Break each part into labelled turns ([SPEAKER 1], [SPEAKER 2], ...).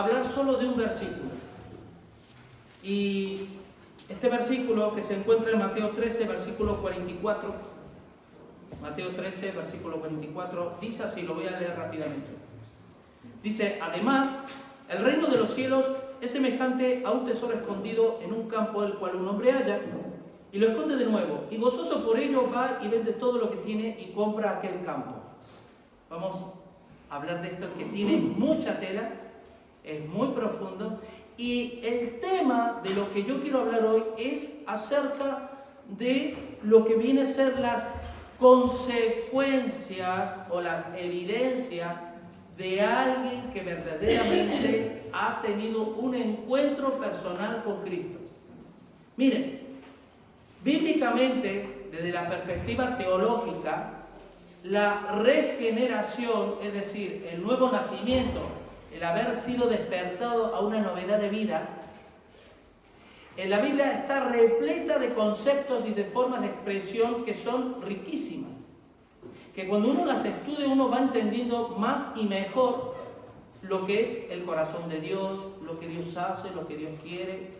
[SPEAKER 1] hablar solo de un versículo. Y este versículo que se encuentra en Mateo 13, versículo 44, Mateo 13, versículo 44, dice así, lo voy a leer rápidamente. Dice, además, el reino de los cielos es semejante a un tesoro escondido en un campo el cual un hombre halla y lo esconde de nuevo, y gozoso por ello va y vende todo lo que tiene y compra aquel campo. Vamos a hablar de esto que tiene mucha tela, es muy profundo, y el tema de lo que yo quiero hablar hoy es acerca de lo que viene a ser las consecuencias o las evidencias de alguien que verdaderamente ha tenido un encuentro personal con Cristo. Miren, bíblicamente, desde la perspectiva teológica, la regeneración, es decir, el nuevo nacimiento, el haber sido despertado a una novedad de vida, en la Biblia está repleta de conceptos y de formas de expresión que son riquísimas, que cuando uno las estudia uno va entendiendo más y mejor lo que es el corazón de Dios, lo que Dios hace, lo que Dios quiere.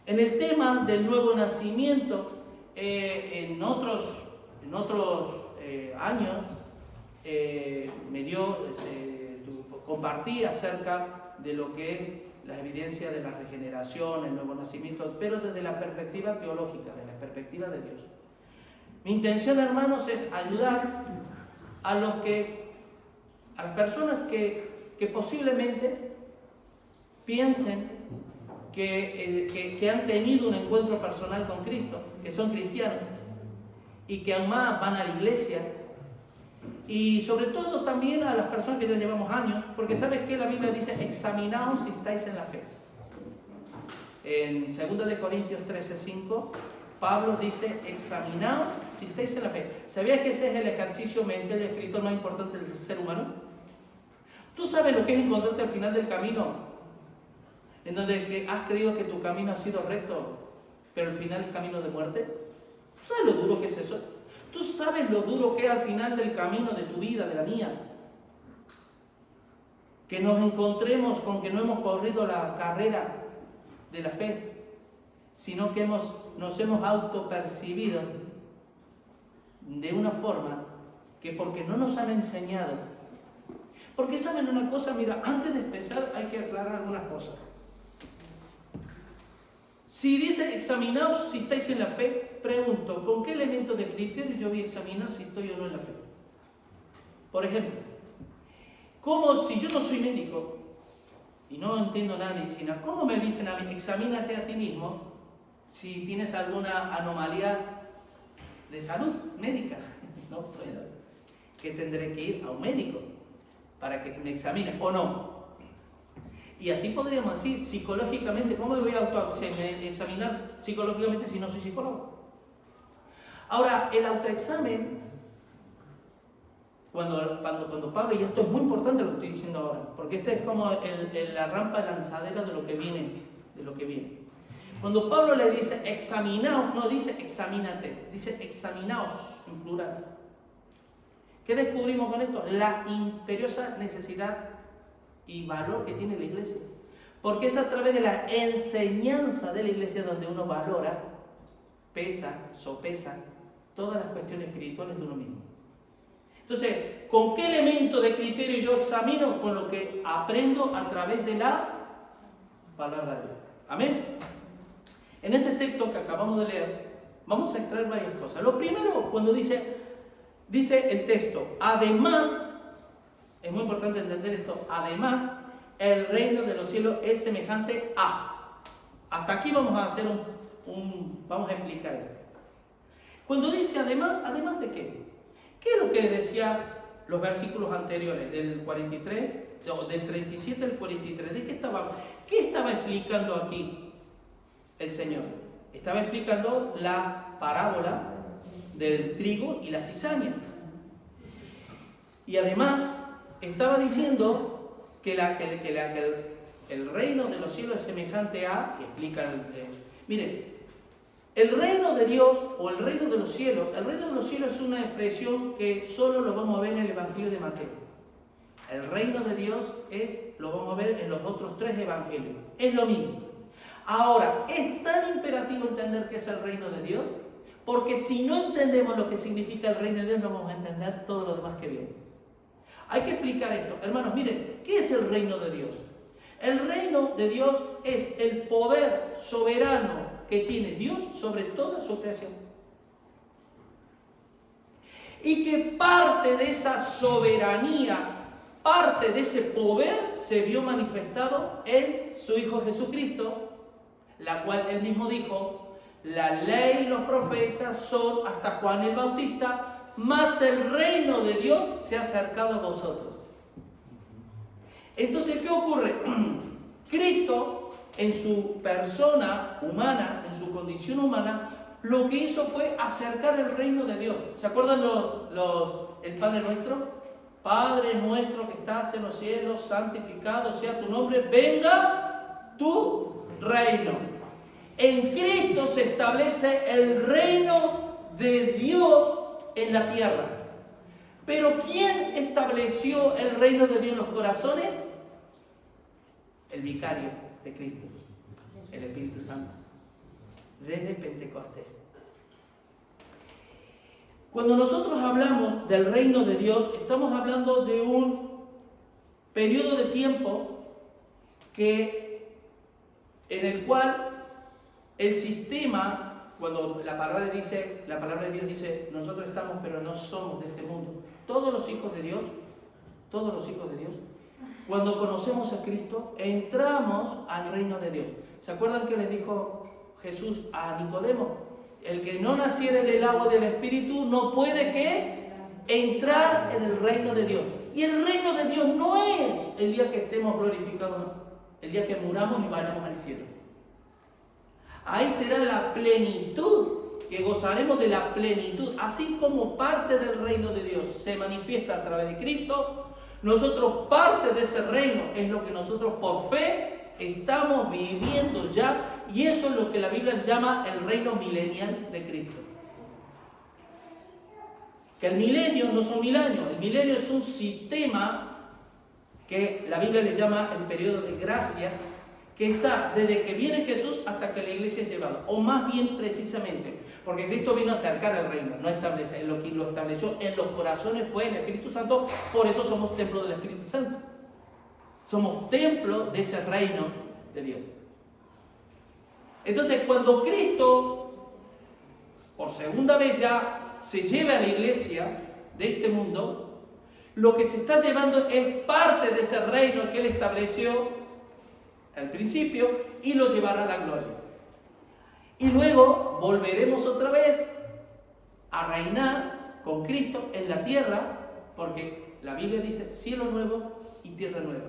[SPEAKER 1] En el tema del nuevo nacimiento, en otros años compartí acerca de lo que es la evidencia de la regeneración, el nuevo nacimiento, pero desde la perspectiva teológica, desde la perspectiva de Dios. Mi intención, hermanos, es ayudar a las personas que posiblemente piensen que han tenido un encuentro personal con Cristo, que son cristianos y que aún más van a la iglesia, y sobre todo también a las personas que ya llevamos años, porque ¿sabes qué? La Biblia dice, examinaos si estáis en la fe. En 2 Corintios 13:5, Pablo dice, examinaos si estáis en la fe. ¿Sabías que ese es el ejercicio mental y espiritual más importante del ser humano? ¿Tú sabes lo que es encontrarte al final del camino, en donde has creído que tu camino ha sido recto, pero al final es camino de muerte? ¿Tú sabes lo duro que es eso? ¿Tú sabes lo duro que es al final del camino de tu vida, de la mía? Que nos encontremos con que no hemos corrido la carrera de la fe, sino que nos hemos autopercibido de una forma que porque no nos han enseñado. Porque saben una cosa, mira, antes de empezar hay que aclarar algunas cosas. Si dice examinaos si estáis en la fe, pregunto, ¿con qué elemento de criterio yo voy a examinar si estoy o no en la fe? Por ejemplo, como si yo no soy médico y no entiendo nada de medicina, ¿cómo me dicen a mí, examínate a ti mismo si tienes alguna anomalía de salud médica? No puedo. Que tendré que ir a un médico para que me examine, ¿o no? Y así podríamos decir, psicológicamente, ¿cómo me voy a autoexaminar psicológicamente si no soy psicólogo? Ahora, el autoexamen, cuando Pablo, y esto es muy importante lo que estoy diciendo ahora, porque esta es como la rampa lanzadera de lo que viene. Cuando Pablo le dice examinaos, no dice examínate, dice examinaos en plural. ¿Qué descubrimos con esto? La imperiosa necesidad y valor que tiene la iglesia. Porque es a través de la enseñanza de la iglesia donde uno valora, sopesa todas las cuestiones espirituales de uno mismo. Entonces, ¿con qué elemento de criterio yo examino? Con lo que aprendo a través de la palabra de Dios. Amén. En este texto que acabamos de leer, vamos a extraer varias cosas. Lo primero, cuando dice el texto, además, es muy importante entender esto, además, el reino de los cielos es semejante a. Hasta aquí vamos a hacer vamos a explicar esto. Cuando dice además, ¿además de qué? ¿Qué es lo que decía los versículos anteriores, del 43, del 37 al 43? ¿Qué estaba explicando aquí el Señor? Estaba explicando la parábola del trigo y la cizaña. Y además estaba diciendo que el reino de los cielos es semejante a, y explica, miren, el reino de Dios o el reino de los cielos es una expresión que solo lo vamos a ver en el Evangelio de Mateo. El reino de Dios lo vamos a ver en los otros 3 evangelios, es lo mismo. Ahora, es tan imperativo entender qué es el reino de Dios, porque si no entendemos lo que significa el reino de Dios, no vamos a entender todo lo demás que viene. Hay que explicar esto. Hermanos, miren, ¿qué es el reino de Dios? El reino de Dios es el poder soberano que tiene Dios sobre toda su creación. Y que parte de esa soberanía, parte de ese poder se vio manifestado en su Hijo Jesucristo, la cual él mismo dijo, la ley y los profetas son hasta Juan el Bautista, mas el reino de Dios se ha acercado a vosotros. Entonces, ¿qué ocurre? Cristo, en su persona humana, en su condición humana, lo que hizo fue acercar el reino de Dios. ¿Se acuerdan el Padre Nuestro? Padre nuestro que estás en los cielos, santificado sea tu nombre, venga tu reino. En Cristo se establece el reino de Dios en la tierra. Pero ¿quién estableció el reino de Dios en los corazones? El vicario de Cristo, el Espíritu Santo, desde Pentecostés. Cuando nosotros hablamos del reino de Dios, estamos hablando de un periodo de tiempo en el cual el sistema, cuando la palabra de Dios dice, nosotros estamos pero no somos de este mundo, todos los hijos de Dios, cuando conocemos a Cristo, entramos al reino de Dios. ¿Se acuerdan que les dijo Jesús a Nicodemo? El que no naciere del agua y del Espíritu no puede ¿qué? Entrar en el reino de Dios. Y el reino de Dios no es el día que estemos glorificados, el día que muramos y vayamos al cielo. Ahí será la plenitud, que gozaremos de la plenitud. Así como parte del reino de Dios se manifiesta a través de Cristo, nosotros parte de ese reino es lo que nosotros por fe estamos viviendo ya. Y eso es lo que la Biblia llama el reino milenial de Cristo. Que el milenio no son 1000 años, el milenio es un sistema que la Biblia le llama el periodo de gracia, que está desde que viene Jesús hasta que la iglesia es llevada, o más bien precisamente, porque Cristo vino a acercar el reino, no establecer, lo que lo estableció en los corazones fue el Espíritu Santo, por eso somos templo del Espíritu Santo. Somos templo de ese reino de Dios. Entonces, cuando Cristo, por segunda vez ya, se lleva a la iglesia de este mundo, lo que se está llevando es parte de ese reino que Él estableció al principio y lo llevará a la gloria. Y luego volveremos otra vez a reinar con Cristo en la tierra, porque la Biblia dice cielo nuevo y tierra nueva.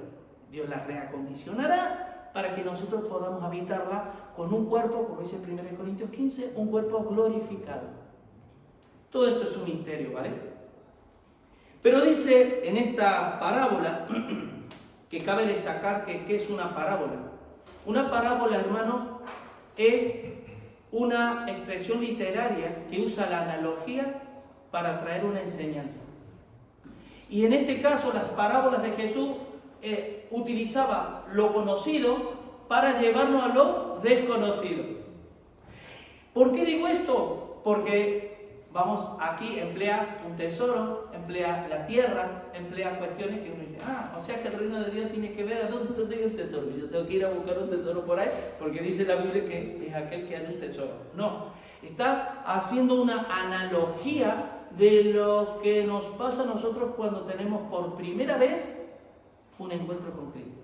[SPEAKER 1] Dios la reacondicionará para que nosotros podamos habitarla con un cuerpo, como dice 1 Corintios 15, un cuerpo glorificado. Todo esto es un misterio, ¿vale? Pero dice en esta parábola, que cabe destacar que es una parábola. Una parábola, hermano, es una expresión literaria que usa la analogía para traer una enseñanza. Y en este caso, las parábolas de Jesús utilizaba lo conocido para llevarnos a lo desconocido. ¿Por qué digo esto? Porque aquí emplea un tesoro, emplea la tierra, emplea cuestiones que uno dice, o sea que el reino de Dios tiene que ver a dónde hay un tesoro. Yo tengo que ir a buscar un tesoro por ahí, porque dice la Biblia que es aquel que haya un tesoro. No, está haciendo una analogía de lo que nos pasa a nosotros cuando tenemos por primera vez un encuentro con Cristo.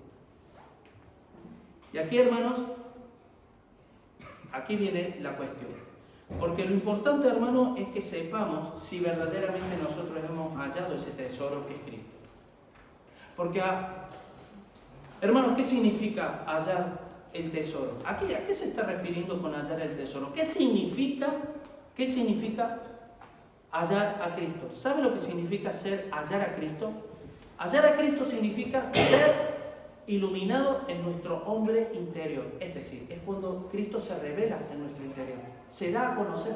[SPEAKER 1] Y aquí, hermanos, aquí viene la cuestión. Porque lo importante, hermanos, es que sepamos si verdaderamente nosotros hemos hallado ese tesoro que es Cristo. Porque, hermanos, ¿qué significa hallar el tesoro? ¿A qué se está refiriendo con hallar el tesoro? ¿Qué significa hallar a Cristo? ¿Sabe lo que significa hallar a Cristo? Hallar a Cristo significa ser iluminado en nuestro hombre interior. Es decir, es cuando Cristo se revela en nuestro interior, se da a conocer.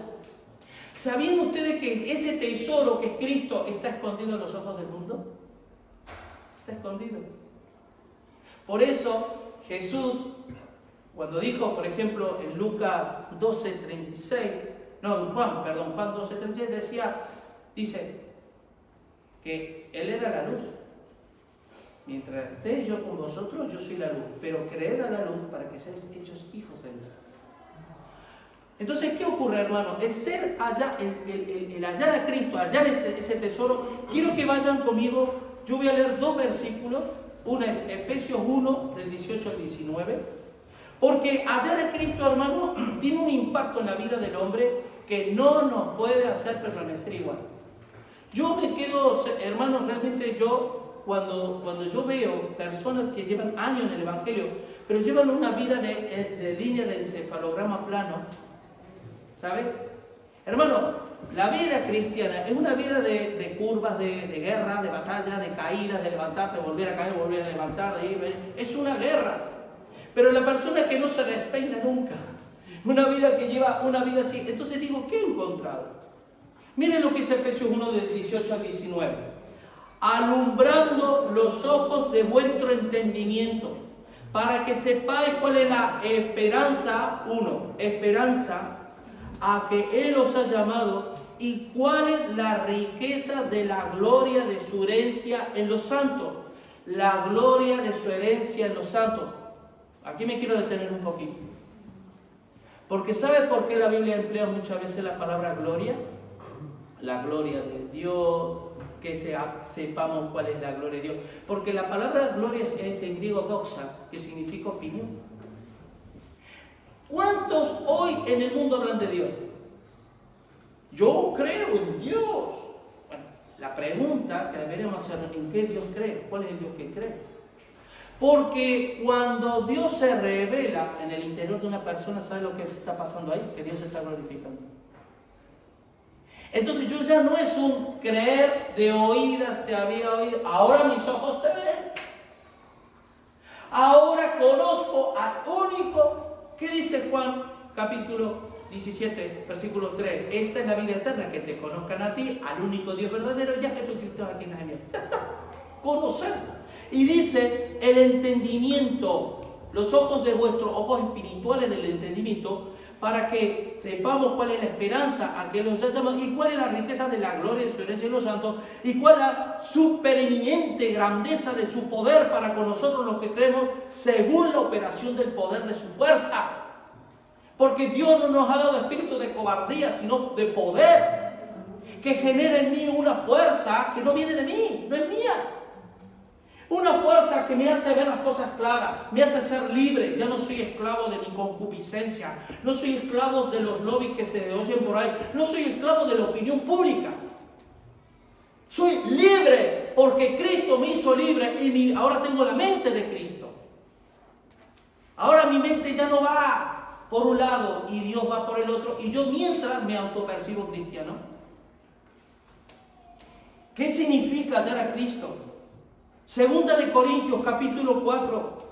[SPEAKER 1] ¿Sabían ustedes que ese tesoro que es Cristo está escondido en los ojos del mundo? está escondido. Por eso Jesús, cuando dijo, por ejemplo, en Lucas 12:36, no, en Juan 12:36 dice que Él era la luz. Mientras esté yo con vosotros, yo soy la luz, pero creed a la luz para que seáis hechos hijos de luz. Entonces, ¿qué ocurre, hermano? El ser allá, el hallar a Cristo, hallar ese tesoro, quiero que vayan conmigo. Yo voy a leer 2 versículos, uno es Efesios 1, del 18 al 19, porque hallar a Cristo, hermano, tiene un impacto en la vida del hombre que no nos puede hacer permanecer igual. Yo me quedo, hermanos, realmente cuando yo veo personas que llevan años en el Evangelio, pero llevan una vida de línea de encefalograma plano, ¿sabe? Hermano, la vida cristiana es una vida de curvas, de guerra, de batalla, de caídas, de levantarte, volver a caer, volver a levantar, de ir, es una guerra. Pero la persona que no se despeina nunca, una vida que lleva una vida así, entonces digo, ¿qué he encontrado? Miren lo que dice Efesios 1 del 18 al 19. Alumbrando los ojos de vuestro entendimiento, para que sepáis cuál es la esperanza, esperanza a que Él os ha llamado, y cuál es la riqueza de la gloria de su herencia en los santos. La gloria de su herencia en los santos. Aquí me quiero detener un poquito. Porque ¿sabe por qué la Biblia emplea muchas veces la palabra gloria? La gloria de Dios, que sepamos cuál es la gloria de Dios. Porque la palabra gloria es en griego doxa, que significa opinión. ¿Cuántos hoy en el mundo hablan de Dios? Yo creo en Dios. Bueno, la pregunta que deberíamos hacer, ¿en qué Dios cree? ¿Cuál es el Dios que cree? Porque cuando Dios se revela en el interior de una persona, ¿sabe lo que está pasando ahí? Que Dios se está glorificando. Entonces yo ya no es un creer de oídas, te había oído, ahora mis ojos te ven. Ahora conozco al único, ¿qué dice Juan capítulo 17, versículo 3? Esta es la vida eterna, que te conozcan a ti, al único Dios verdadero, ya Jesucristo aquí en la vida. Ya está, conocer. Y dice, el entendimiento, los ojos de vuestros ojos espirituales del entendimiento, para que sepamos cuál es la esperanza a que los ha llamado, y cuál es la riqueza de la gloria de su herencia en los santos, y cuál es la supereminente grandeza de su poder para con nosotros los que creemos, según la operación del poder de su fuerza. Porque Dios no nos ha dado espíritu de cobardía, sino de poder, que genera en mí una fuerza que no viene de mí, no es mía. Una fuerza que me hace ver las cosas claras, me hace ser libre. Ya no soy esclavo de mi concupiscencia, no soy esclavo de los lobbies que se oyen por ahí, no soy esclavo de la opinión pública. Soy libre porque Cristo me hizo libre y ahora tengo la mente de Cristo. Ahora mi mente ya no va por un lado y Dios va por el otro, y yo mientras me autopercibo cristiano. ¿Qué significa hallar a Cristo? Segunda de Corintios, capítulo 4,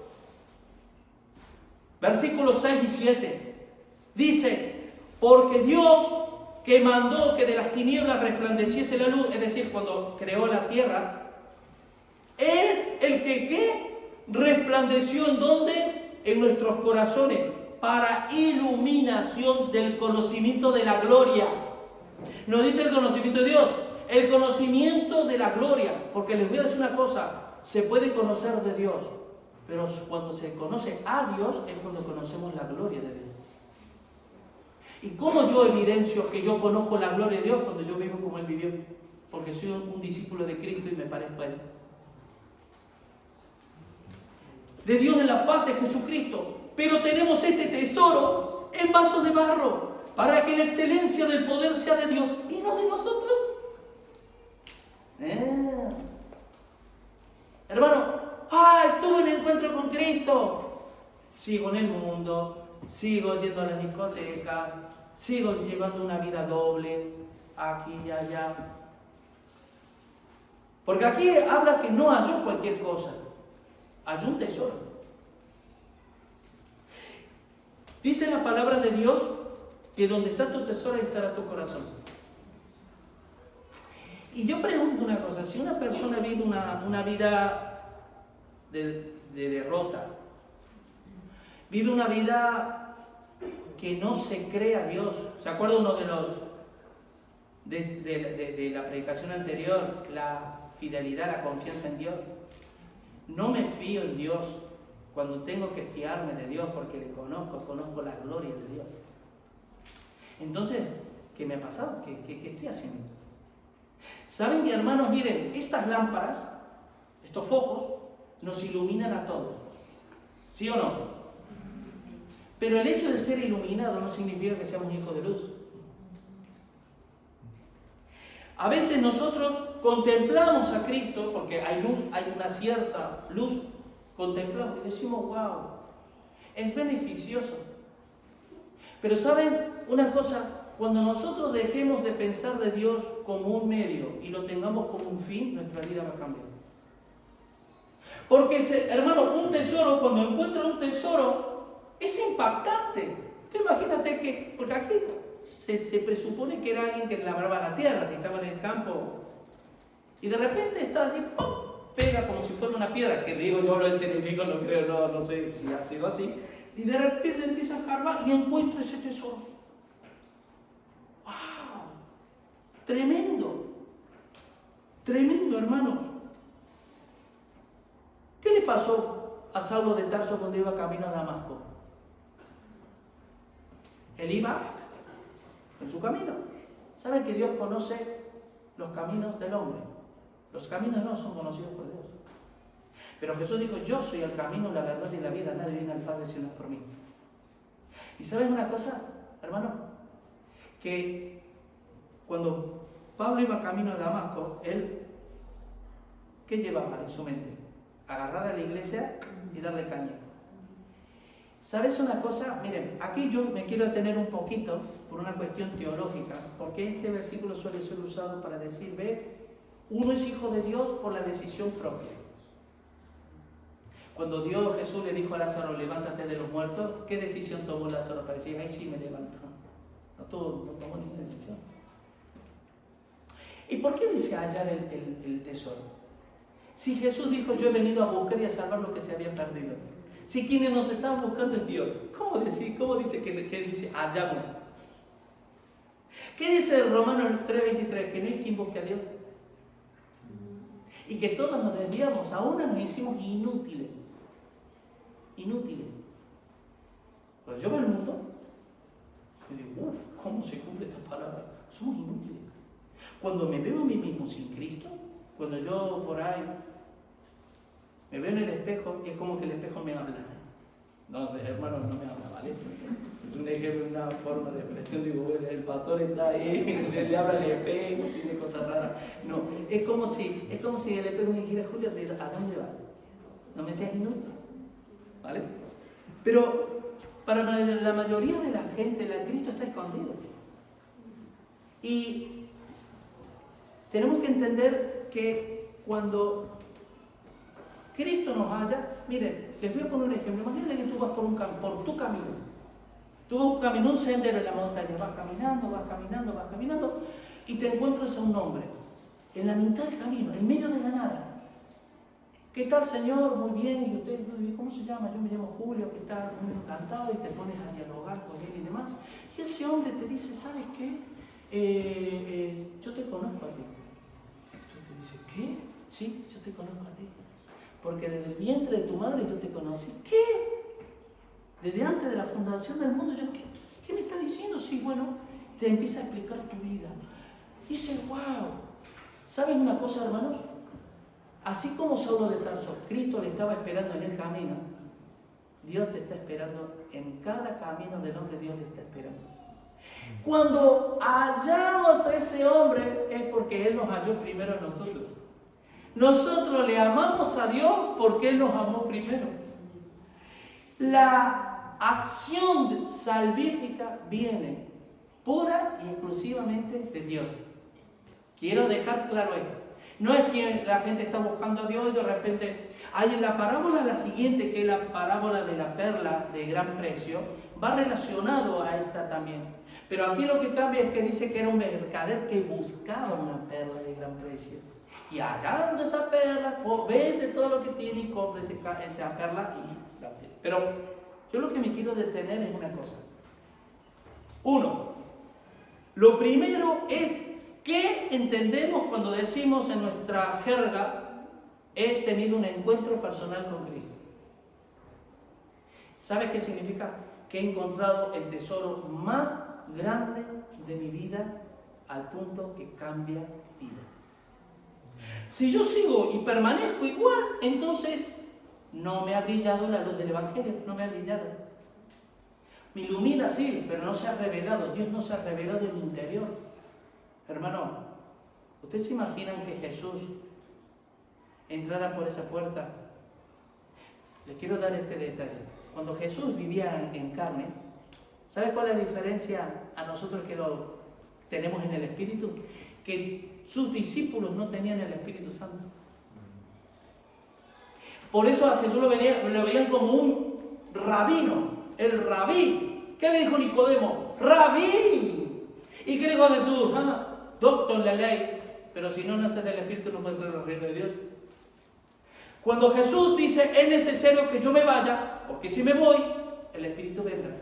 [SPEAKER 1] versículos 6 y 7. Dice, porque Dios que mandó que de las tinieblas resplandeciese la luz, es decir, cuando creó la tierra, es el que ¿qué? Resplandeció ¿en dónde? En nuestros corazones, para iluminación del conocimiento de la gloria. No dice el conocimiento de Dios, el conocimiento de la gloria. Porque les voy a decir una cosa, se puede conocer de Dios, pero cuando se conoce a Dios es cuando conocemos la gloria de Dios. ¿Y cómo yo evidencio que yo conozco la gloria de Dios? Cuando yo vivo como Él vivió, porque soy un discípulo de Cristo y me parezco a Él. De Dios en la faz de Jesucristo. Pero tenemos este tesoro en vasos de barro, para que la excelencia del poder sea de Dios y no de nosotros. Hermano, tuve un encuentro con Cristo. Sigo en el mundo, sigo yendo a las discotecas, sigo llevando una vida doble, aquí y allá. Porque aquí habla que no halló cualquier cosa, halló un tesoro. Dice la palabra de Dios que donde está tu tesoro, ahí estará tu corazón. Y yo pregunto una cosa, si una persona vive una vida de derrota. Vive una vida que no se cree a Dios. ¿Se acuerda uno de la predicación anterior? La fidelidad, la confianza en Dios. No me fío en Dios cuando tengo que fiarme de Dios porque le conozco la gloria de Dios. Entonces, ¿qué me ha pasado? ¿Qué estoy haciendo? ¿Saben, mis hermanos? Miren, estas lámparas, estos focos, nos iluminan a todos. ¿Sí o no? Pero el hecho de ser iluminado no significa que seamos hijos de luz. A veces nosotros contemplamos a Cristo, porque hay luz, hay una cierta luz, contemplamos y decimos, wow, es beneficioso. Pero ¿saben una cosa? Cuando nosotros dejemos de pensar de Dios como un medio y lo tengamos como un fin, nuestra vida va a cambiar. Porque, hermano, un tesoro, cuando encuentra un tesoro, es impactante. Tú imagínate que, porque aquí se presupone que era alguien que labraba la tierra, si estaba en el campo, y de repente está así, ¡pum!, pega como si fuera una piedra, que digo yo, el científico no creo, no sé si ha sido así, y de repente se empieza a escarbar y encuentra ese tesoro. ¡Wow! Tremendo, tremendo, hermanos. ¿Qué le pasó a Saulo de Tarso cuando iba camino a Damasco? Él iba en su camino. ¿Saben que Dios conoce los caminos del hombre? Los caminos no son conocidos por Dios. Pero Jesús dijo, yo soy el camino, la verdad y la vida. Nadie viene al Padre si no es por mí. ¿Y saben una cosa, hermano? Que cuando Pablo iba camino a Damasco, él, ¿qué llevaba en su mente? Agarrar a la iglesia y darle caña. ¿Sabes una cosa? Miren, aquí yo me quiero detener un poquito por una cuestión teológica, porque este versículo suele ser usado para decir, ve, uno es hijo de Dios por la decisión propia. Cuando Jesús le dijo a Lázaro, levántate de los muertos, ¿qué decisión tomó Lázaro para decir, ay, sí me levanto? No tomó ninguna decisión. ¿Y por qué dice hallar el tesoro? Si Jesús dijo, yo he venido a buscar y a salvar lo que se había perdido. Si quienes nos estaban buscando es Dios, ¿cómo dice que dice hallamos? ¿Qué dice Romanos 3:23? Que no hay quien busque a Dios. Y que todos nos desviamos, aún nos hicimos inútiles. Inútiles. Pero yo veo el mundo y digo, ¿cómo se cumple esta palabra? Somos inútiles. Cuando me veo a mí mismo sin Cristo, cuando yo por ahí me veo en el espejo, y es como que el espejo me habla. No, hermano, no me habla, ¿vale? Es un ejemplo, una forma de expresión. Digo, el pastor está ahí, le habla al espejo, tiene cosas raras. No, es como si el espejo me dijera, Julio, ¿a dónde vas? No me seas inútil, ¿vale? Pero para la mayoría de la gente, el Cristo está escondido. Y tenemos que entender que cuando Cristo nos halla, miren, les voy a poner un ejemplo. Imagínate que tú vas por tu camino. Tú vas un camino, un sendero en la montaña, vas caminando, y te encuentras a un hombre en la mitad del camino, en medio de la nada. ¿Qué tal, señor? Muy bien. ¿Y usted, cómo se llama? Yo me llamo Julio, ¿qué tal? Muy encantado. Y te pones a dialogar con él y demás. Y ese hombre te dice, ¿sabes qué? Yo te conozco a ti. Tú te dices, ¿qué? Sí, yo te conozco a ti. Porque desde el vientre de tu madre yo te conocí. ¿Qué? Desde antes de la fundación del mundo, ¿qué me está diciendo? Sí, bueno, te empieza a explicar tu vida. Dice, wow. ¿Saben una cosa, hermanos? Así como Saulo de Tarso, Cristo le estaba esperando en el camino, Dios te está esperando en cada camino del hombre, Dios le está esperando. Cuando hallamos a ese hombre es porque Él nos halló primero a nosotros. Nosotros le amamos a Dios porque Él nos amó primero. La acción salvífica viene pura y exclusivamente de Dios. Quiero dejar claro esto. No es que la gente está buscando a Dios y de repente hay en la parábola la siguiente, que es la parábola de la perla de gran precio, va relacionado a esta también. Pero aquí lo que cambia es que dice que era un mercader que buscaba una perla de gran precio. Y hallando esa perla, vende todo lo que tiene y compra esa perla y la tiene. Pero yo lo que me quiero detener es una cosa. Uno, lo primero es ¿qué entendemos cuando decimos en nuestra jerga he tenido un encuentro personal con Cristo? ¿Sabes qué significa? Que he encontrado el tesoro más grande de mi vida al punto que cambia vida. Si yo sigo y permanezco igual, entonces no me ha brillado la luz del Evangelio, no me ha brillado. Me ilumina, sí, pero no se ha revelado. Dios no se ha revelado en mi interior. Hermano, ¿ustedes se imaginan que Jesús entrara por esa puerta? Les quiero dar este detalle. Cuando Jesús vivía en carne, ¿sabe cuál es la diferencia a nosotros que lo tenemos en el Espíritu? Que sus discípulos no tenían el Espíritu Santo. Por eso a Jesús lo veían como un rabino, el rabí. ¿Qué le dijo Nicodemo? ¡Rabí! ¿Y qué le dijo Jesús? Doctor la ley, pero si no naces del Espíritu no puedes entrar en el reino de Dios. Cuando Jesús dice es necesario que yo me vaya, porque si me voy, el Espíritu vendrá.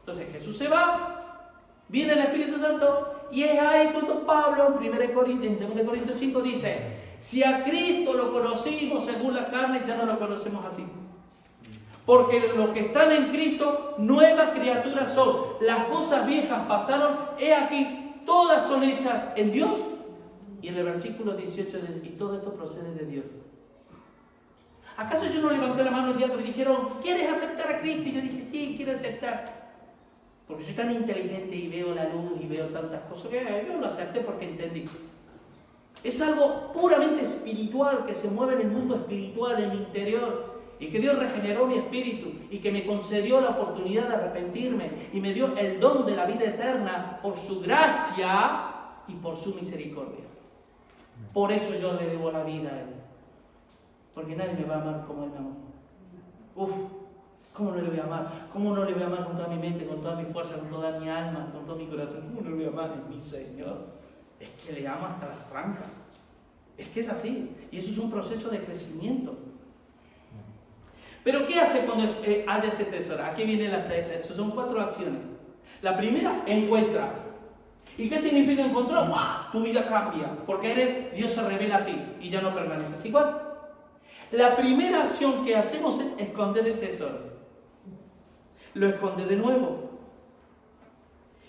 [SPEAKER 1] Entonces Jesús se va, viene el Espíritu Santo, y es ahí cuando Pablo en 2 Corintios 5 dice, si a Cristo lo conocimos según la carne, ya no lo conocemos así. Porque los que están en Cristo, nuevas criaturas son. Las cosas viejas pasaron, he aquí, todas son hechas en Dios. Y en el versículo 18, y todo esto procede de Dios. ¿Acaso yo no levanté la mano el día que me dijeron, ¿quieres aceptar a Cristo? Y yo dije, sí, quiero aceptar. Porque soy tan inteligente y veo la luz y veo tantas cosas que yo lo acepté porque entendí. Es algo puramente espiritual que se mueve en el mundo espiritual, en mi interior. Y que Dios regeneró mi espíritu y que me concedió la oportunidad de arrepentirme y me dio el don de la vida eterna por su gracia y por su misericordia. Por eso yo le debo la vida a Él. Porque nadie me va a amar como Él me amó. ¿Cómo no le voy a amar? ¿Cómo no le voy a amar con toda mi mente, con toda mi fuerza, con toda mi alma, con todo mi corazón? ¿Cómo no le voy a amar? Es mi Señor. Es que le amo hasta las trancas. Es que es así. Y eso es un proceso de crecimiento. Pero ¿qué hace cuando haya ese tesoro? Aquí vienen son 4 acciones. La primera, encuentra. ¿Y qué significa encontrar? ¡Wow! Tu vida cambia. Porque Dios se revela a ti y ya no permaneces igual. La primera acción que hacemos es esconder el tesoro. Lo esconde de nuevo.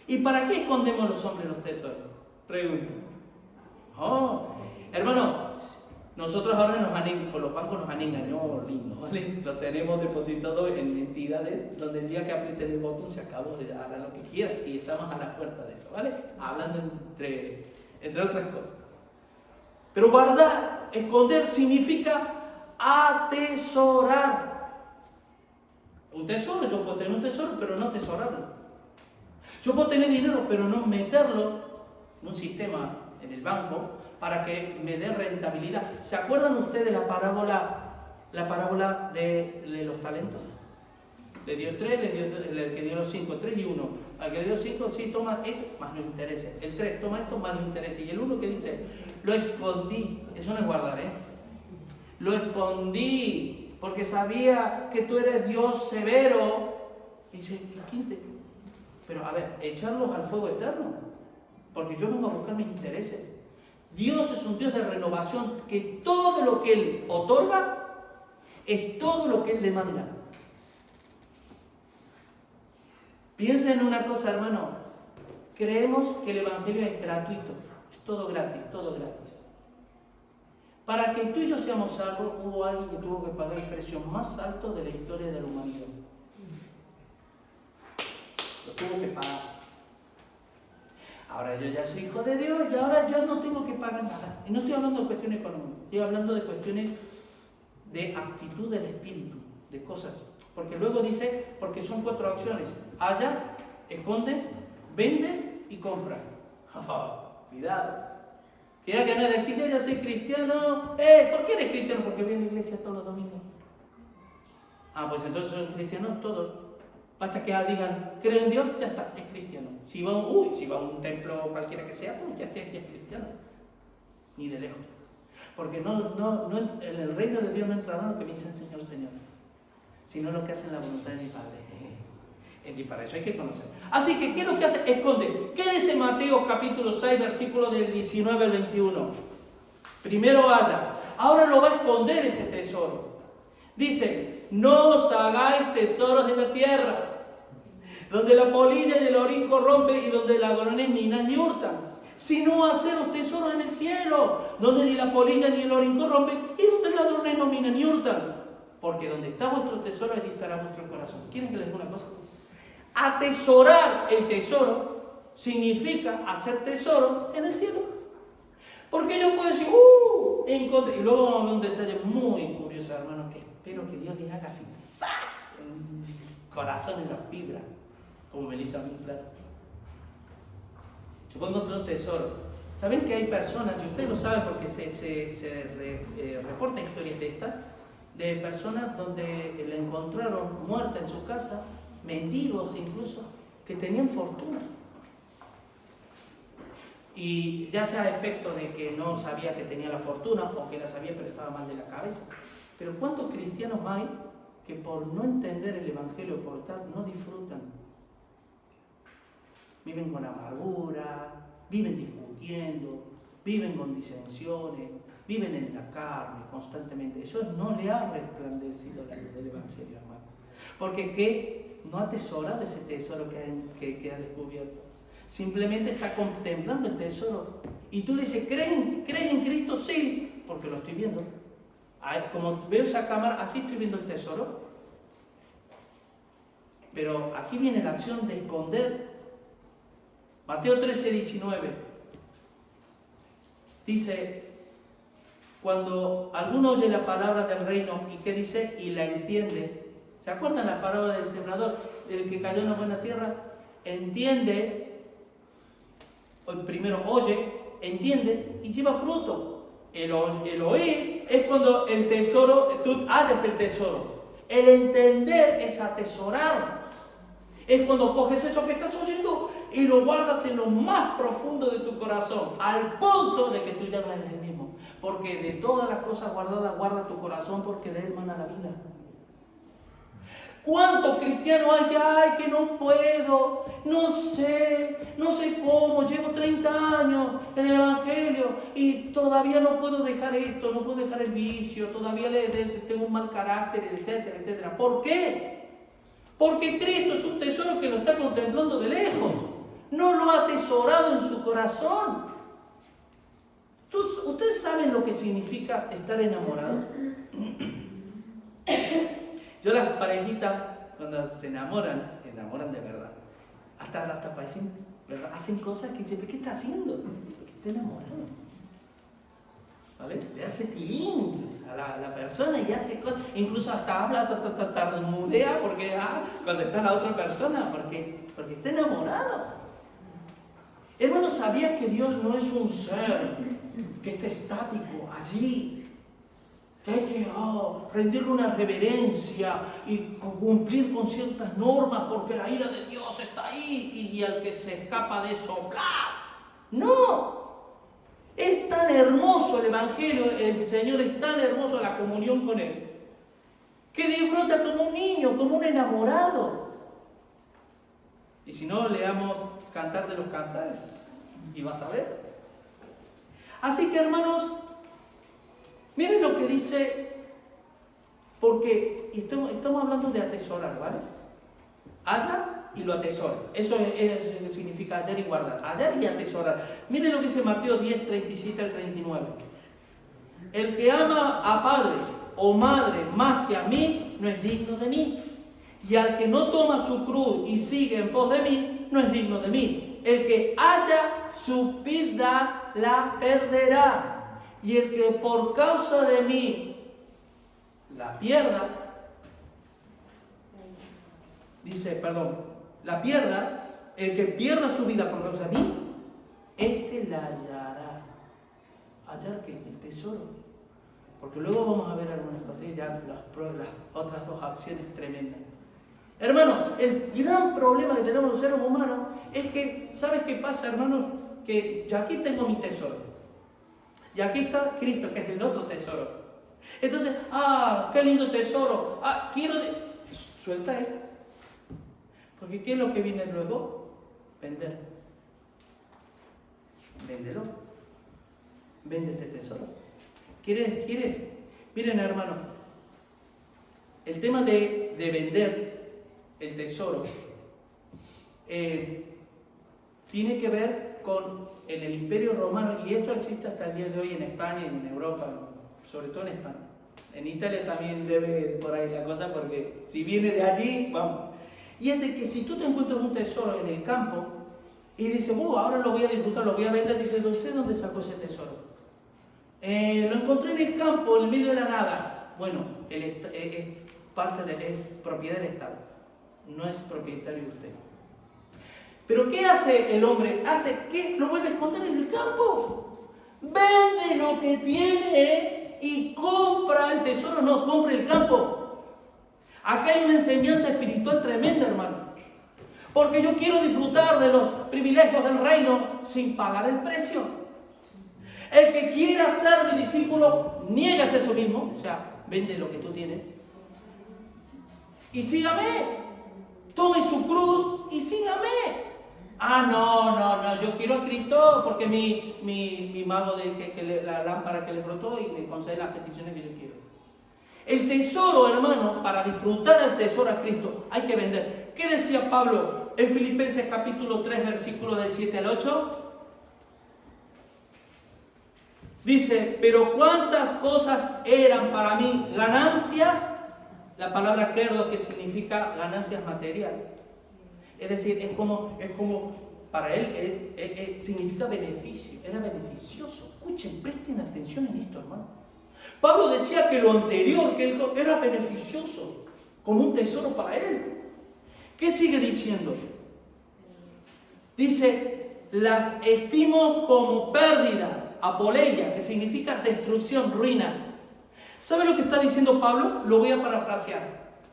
[SPEAKER 1] ¿Y para qué escondemos los hombres los tesoros? Pregunto. Hermano, nosotros ahora con los bancos nos han engañado lindo, ¿vale? Lo tenemos depositado en entidades donde el día que aprieten el botón se acabó, hagan lo que quieran y estamos a la puerta de eso, ¿vale? Hablando entre otras cosas. Pero guardar, esconder significa atesorar. Un tesoro, yo puedo tener un tesoro, pero no atesorarlo. Yo puedo tener dinero, pero no meterlo en un sistema, en el banco, para que me dé rentabilidad. ¿Se acuerdan ustedes la parábola de los talentos? Le dio 3, el que dio los 5, 3 y 1. Al que le dio 5, sí, toma esto, más los intereses. El 3, toma esto, más los intereses. Y el 1 que dice, lo escondí. Eso no es guardar, Lo escondí, porque sabía que tú eres Dios severo. Y dice, ¿quién te? Pero a ver, echarlos al fuego eterno. Porque yo vengo a buscar mis intereses. Dios es un Dios de renovación, que todo lo que Él otorga es todo lo que Él demanda. Piensa en una cosa, hermano. Creemos que el Evangelio es gratuito. Es todo gratis, todo gratis. Para que tú y yo seamos salvos, hubo alguien que tuvo que pagar el precio más alto de la historia de la humanidad. Lo tuvo que pagar. Ahora yo ya soy hijo de Dios y ahora yo no tengo que pagar nada. Y no estoy hablando de cuestiones económicas, estoy hablando de cuestiones de actitud del espíritu, de cosas. Porque luego dice, porque son 4 acciones. Halla, esconde, vende y compra. Cuidado. Cuidado que no es decir, yo ya soy cristiano. ¿Por qué eres cristiano? Porque voy a la iglesia todos los domingos. Pues entonces son cristianos todos. Basta que digan, creo en Dios, ya está, es cristiano. Si va a un templo cualquiera que sea, pues ya es cristiano. Ni de lejos. Porque en el reino de Dios no entra uno que me dicen Señor, Señor, sino lo que hacen la voluntad de mi Padre. Y para eso hay que conocer. Así que, ¿qué es lo que hace? Esconde. ¿Qué dice Mateo capítulo 6, versículo del 19 al 21? Primero haya. Ahora lo va a esconder ese tesoro. Dice, no os hagáis tesoros en la tierra, donde la polilla y el orín corrompen y donde ladrones minan y hurtan, sino haceros tesoros en el cielo, donde ni la polilla ni el orín corrompen y donde ladrones no minan ni hurtan. Porque donde está vuestro tesoro, allí estará vuestro corazón. ¿Quieren que les diga una cosa? Atesorar el tesoro significa hacer tesoro en el cielo. Porque yo puedo decir, encontré. Y luego vamos a ver un detalle muy curioso, hermanos, que espero que Dios les haga así, ¡sac! Corazón en la fibra, como me lo hizo a mí, claro. Yo puedo encontrar un tesoro. ¿Saben que hay personas, y ustedes lo saben porque se reportan historias de estas, de personas donde la encontraron muerta en su casa, mendigos incluso, que tenían fortuna? Y ya sea efecto de que no sabía que tenía la fortuna o que la sabía pero estaba mal de la cabeza. Pero ¿cuántos cristianos hay que por no entender el Evangelio, por tal, no disfrutan? Viven con amargura, viven discutiendo, viven con disensiones, viven en la carne constantemente. Eso no le ha resplandecido la luz del Evangelio, hermano. Porque ¿qué? No ha atesorado ese tesoro que ha descubierto. Simplemente está contemplando el tesoro. Y tú le dices, ¿crees en Cristo? Sí, porque lo estoy viendo. Como veo esa cámara, así estoy viendo el tesoro. Pero aquí viene la acción de esconder. Mateo 13, 19. Dice, cuando alguno oye la palabra del reino, ¿y qué dice? Y la entiende. ¿Se acuerdan la palabra del sembrador? El que cayó en la buena tierra, entiende. Primero oye, entiende y lleva fruto. El oír es cuando el tesoro, tú hallas el tesoro. El entender es atesorar. Es cuando coges eso que estás oyendo y lo guardas en lo más profundo de tu corazón, al punto de que tú ya no eres el mismo. Porque de todas las cosas guardadas, guarda tu corazón, porque de él mana la vida. ¿Cuántos cristianos hay que, que no puedo, no sé cómo, llevo 30 años en el Evangelio y todavía no puedo dejar esto, no puedo dejar el vicio, todavía tengo un mal carácter, etcétera, etcétera? ¿Por qué? Porque Cristo es un tesoro que lo está contemplando de lejos, no lo ha atesorado en su corazón. ¿Ustedes saben lo que significa estar enamorados? Yo las parejitas, cuando se enamoran de verdad. Hasta parecen, ¿verdad? Hacen cosas que dicen, ¿qué está haciendo? Porque está enamorado. ¿Vale? Le hace tilín a la persona y hace cosas, incluso hasta habla, tartamudea porque cuando está la otra persona, porque está enamorado. Hermano, ¿sabías que Dios no es un ser que está estático allí? Que hay que rendirle una reverencia y cumplir con ciertas normas porque la ira de Dios está ahí y al que se escapa de eso, ¡bla! ¡No! Es tan hermoso el Evangelio, el Señor es tan hermoso la comunión con Él, que disfruta como un niño, como un enamorado. Y si no, leamos Cantar de los Cantares y vas a ver. Así que, hermanos, miren lo que dice, porque estamos hablando de atesorar, ¿vale? Halla y lo atesora. Eso es lo que significa hallar y guardar. Hallar y atesorar. Miren lo que dice Mateo 10, 37 al 39. El que ama a padre o madre más que a mí, no es digno de mí. Y al que no toma su cruz y sigue en pos de mí, no es digno de mí. El que halla su vida, la perderá. Y el que por causa de mí la pierda, el que pierda su vida por causa de mí, este la hallará. ¿Hallar qué? El tesoro. Porque luego vamos a ver algunas cosas, ya las otras dos acciones tremendas. Hermanos, el gran problema que tenemos los seres humanos es que, ¿sabes qué pasa, hermanos? Que yo aquí tengo mi tesoro. Y aquí está Cristo, que es el otro tesoro. Entonces, qué lindo tesoro. Suelta esto. Porque ¿qué es lo que viene luego? Vender. Véndelo. Vende este tesoro. ¿Quieres? Miren, hermano, el tema de vender el tesoro tiene que ver en el Imperio Romano, y esto existe hasta el día de hoy en España y en Europa, sobre todo en España. En Italia también debe por ahí la cosa, porque si viene de allí, vamos. Y es de que si tú te encuentras un tesoro en el campo y dices, ahora lo voy a disfrutar, lo voy a vender, dices, ¿usted dónde sacó ese tesoro? Lo encontré en el campo, en medio de la nada. Bueno, es propiedad del Estado, no es propietario de usted. Pero ¿qué hace el hombre? Hace que lo vuelve a esconder en el campo. Vende lo que tiene y compra el tesoro, no compra el campo. Acá hay una enseñanza espiritual tremenda, hermano. Porque yo quiero disfrutar de los privilegios del reino sin pagar el precio. El que quiera ser mi discípulo, niégase a sí mismo, o sea, vende lo que tú tienes. Y sígame. Tome su cruz y sígame. No, yo quiero a Cristo porque mi mago la lámpara que le frotó y me concede las peticiones que yo quiero. El tesoro, hermano, para disfrutar el tesoro a Cristo hay que vender. ¿Qué decía Pablo en Filipenses capítulo 3, versículos del 7 al 8? Dice, pero cuántas cosas eran para mí ganancias, la palabra kerdo, que significa ganancias materiales. Es decir, es como para él significa beneficio, era beneficioso. Escuchen, presten atención en esto, hermano. Pablo decía que lo anterior, que él era beneficioso, como un tesoro para él. ¿Qué sigue diciendo? Dice, las estimo como pérdida, apoleia, que significa destrucción, ruina. ¿Sabe lo que está diciendo Pablo? Lo voy a parafrasear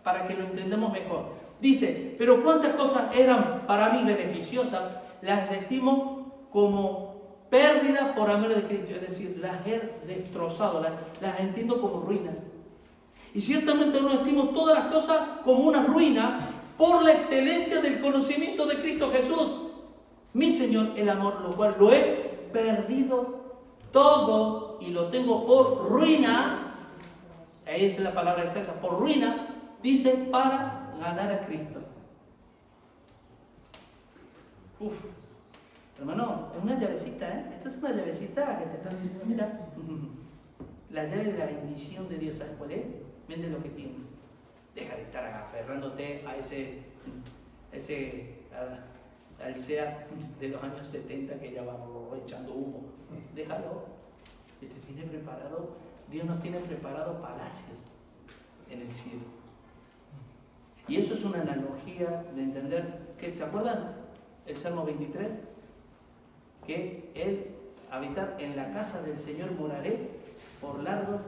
[SPEAKER 1] para que lo entendamos mejor. Dice, pero cuántas cosas eran para mí beneficiosas, las estimo como pérdida por amor de Cristo. Es decir, las he destrozado, las entiendo como ruinas. Y ciertamente no estimo todas las cosas como una ruina por la excelencia del conocimiento de Cristo Jesús, mi Señor, el amor, lo cual lo he perdido todo y lo tengo por ruina. Ahí es la palabra exacta, por ruina, dice, para ganar a Cristo. Hermano, es una llavecita, ¿eh? Esta es una llavecita que te están diciendo, mira, la llave de la bendición de Dios, ¿sabes cuál es? Vende lo que tienes. Deja de estar aferrándote a al SEA de los años 70 que ya vamos echando humo. Déjalo. Dios nos tiene preparado palacios en el cielo. Y eso es una analogía de entender que, ¿te acuerdan? El Salmo 23, que Él habitar en la casa del Señor moraré por largos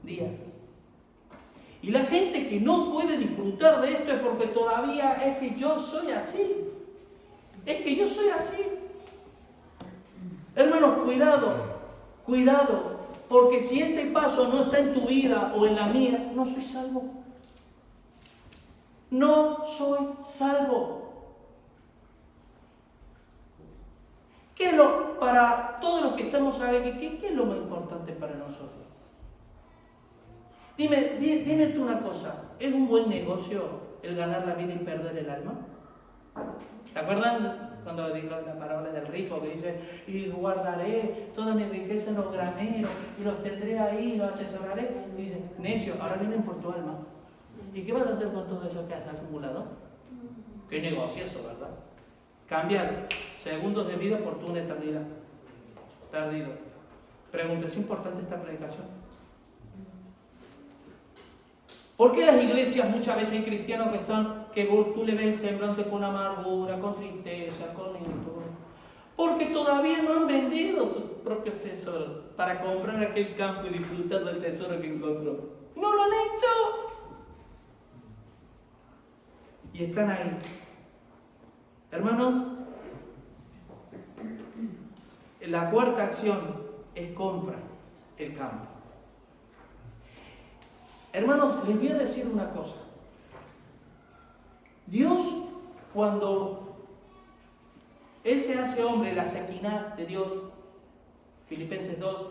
[SPEAKER 1] días. Y la gente que no puede disfrutar de esto es porque todavía es que yo soy así. Es que yo soy así. Hermanos, cuidado, porque si este paso no está en tu vida o en la mía, no soy salvo. No soy salvo. ¿Qué es para todos los que estamos aquí, qué es lo más importante para nosotros? Dime tú una cosa, ¿es un buen negocio el ganar la vida y perder el alma? ¿Se acuerdan cuando dijo la parábola del rico que dice, y guardaré toda mi riqueza en los graneros y los tendré ahí, los atesoraré? Y dice, necio, ahora vienen por tu alma. ¿Y qué vas a hacer con todo eso que has acumulado? Qué negocio eso, ¿verdad? Cambiar segundos de vida por tu eternidad. Perdido. Pregunta, ¿es importante esta predicación? ¿Por qué las iglesias muchas veces hay cristianos que tú le ves semblante con amargura, con tristeza, con esto? Porque todavía no han vendido sus propios tesoros para comprar aquel campo y disfrutar del tesoro que encontró. ¡No lo han hecho! Y están ahí. Hermanos, la cuarta acción es compra el campo. Hermanos, les voy a decir una cosa. Dios, cuando Él se hace hombre, la Shekinah de Dios, Filipenses 2,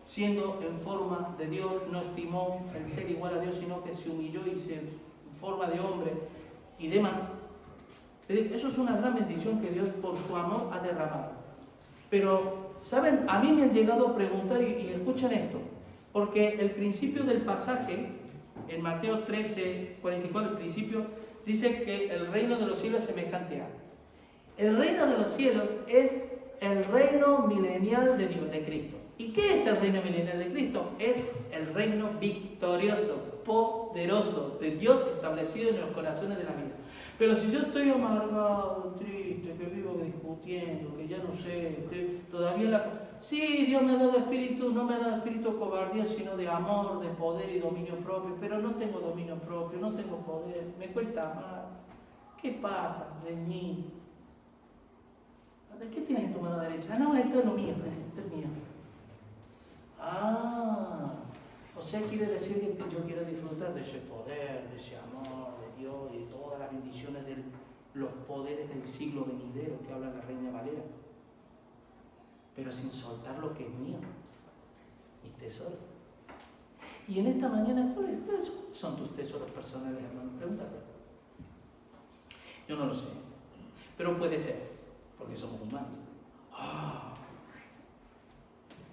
[SPEAKER 1] siendo en forma de Dios, no estimó el ser igual a Dios, sino que se humilló y se en forma de hombre y demás. Eso es una gran bendición que Dios por su amor ha derramado. Pero, ¿saben? A mí me han llegado a preguntar, y escuchen esto, porque el principio del pasaje, en Mateo 13, 44, el principio, dice que el reino de los cielos es semejante a. El reino de los cielos es el reino milenial de Dios, de Cristo. ¿Y qué es el reino milenial de Cristo? Es el reino victorioso, poderoso, de Dios establecido en los corazones de la vida. Pero si yo estoy amargado, triste, que vivo discutiendo, que ya no sé, que todavía sí, Dios me ha dado espíritu, no me ha dado espíritu de cobardía, sino de amor, de poder y dominio propio, pero no tengo dominio propio, no tengo poder, me cuesta amar. ¿Qué pasa de mí? ¿Qué tienes en tu mano derecha? No, esto es lo mío, esto es mío. O sea, quiere decir que yo quiero disfrutar de ese poder, de ese amor de Dios y de todas las bendiciones de los poderes del siglo venidero que habla la Reina Valera, pero sin soltar lo que es mío, mis tesoros. Y en esta mañana, ¿cuáles son tus tesoros personales, hermano? Pregúntate. Yo no lo sé, pero puede ser, porque somos humanos.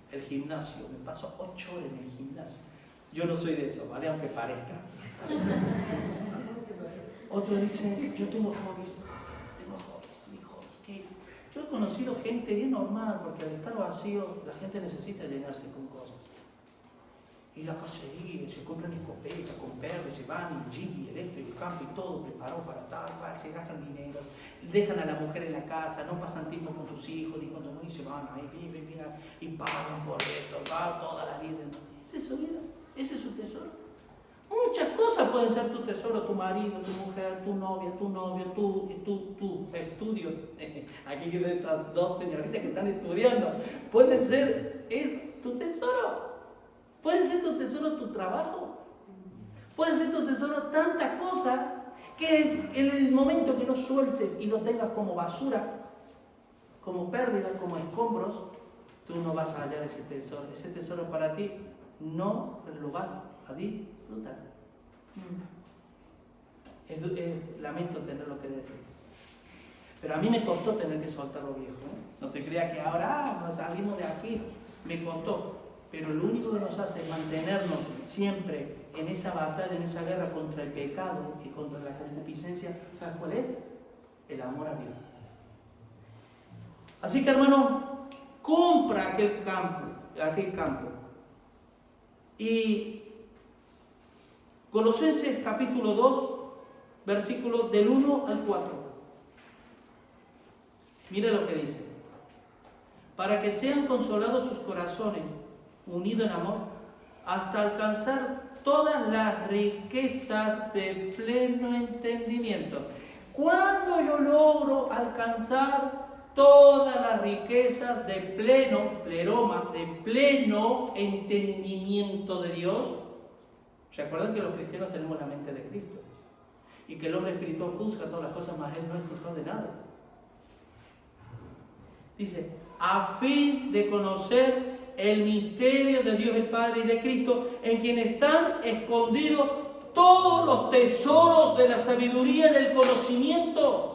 [SPEAKER 1] El gimnasio, me paso 8 horas en el gimnasio. Yo no soy de eso, ¿vale? Aunque parezca. Otros dicen, yo tengo hobbies. Que yo he conocido gente bien normal, porque al estar vacío, la gente necesita llenarse con cosas. Y la cacería, se compran escopetas, con perros, se van, y el jeep, y el esto, y el campo, y todo preparado para tal, se gastan dinero, dejan a la mujer en la casa, no pasan tiempo con sus hijos, ni con sus mujeres, y se van ahí, viven, y pagan por esto, va toda la vida. ¿Ese es su vida? ¿Ese es su tesoro? Muchas cosas pueden ser tu tesoro, tu marido, tu mujer, tu novia, tu novio, tu estudios. Aquí quiero estas 2 señoritas que están estudiando. Pueden ser, es tu tesoro. Puede ser tu tesoro tu trabajo. Puede ser tu tesoro tantas cosas que en el momento que lo sueltes y lo tengas como basura, como pérdida, como escombros, tú no vas a hallar ese tesoro. Ese tesoro para ti no lo vas a disfrutar. Lamento tenerlo que decir. Pero a mí me costó tener que soltar lo viejo. No te creas que ahora nos salimos de aquí. Me costó. Pero lo único que nos hace es mantenernos siempre en esa batalla, en esa guerra contra el pecado y contra la concupiscencia. ¿Sabes cuál es? El amor a Dios. Así que, hermano, compra aquel campo. Y Colosenses capítulo 2, versículos del 1 al 4. Mira lo que dice. Para que sean consolados sus corazones, unidos en amor, hasta alcanzar todas las riquezas de pleno entendimiento. Cuando yo logro alcanzar todas las riquezas de pleno, pleroma, de pleno entendimiento de Dios. ¿Recuerdan que los cristianos tenemos la mente de Cristo? Y que el hombre espiritual juzga todas las cosas, mas él no es juzgado de nada. Dice, a fin de conocer el misterio de Dios el Padre y de Cristo, en quien están escondidos todos los tesoros de la sabiduría y del conocimiento.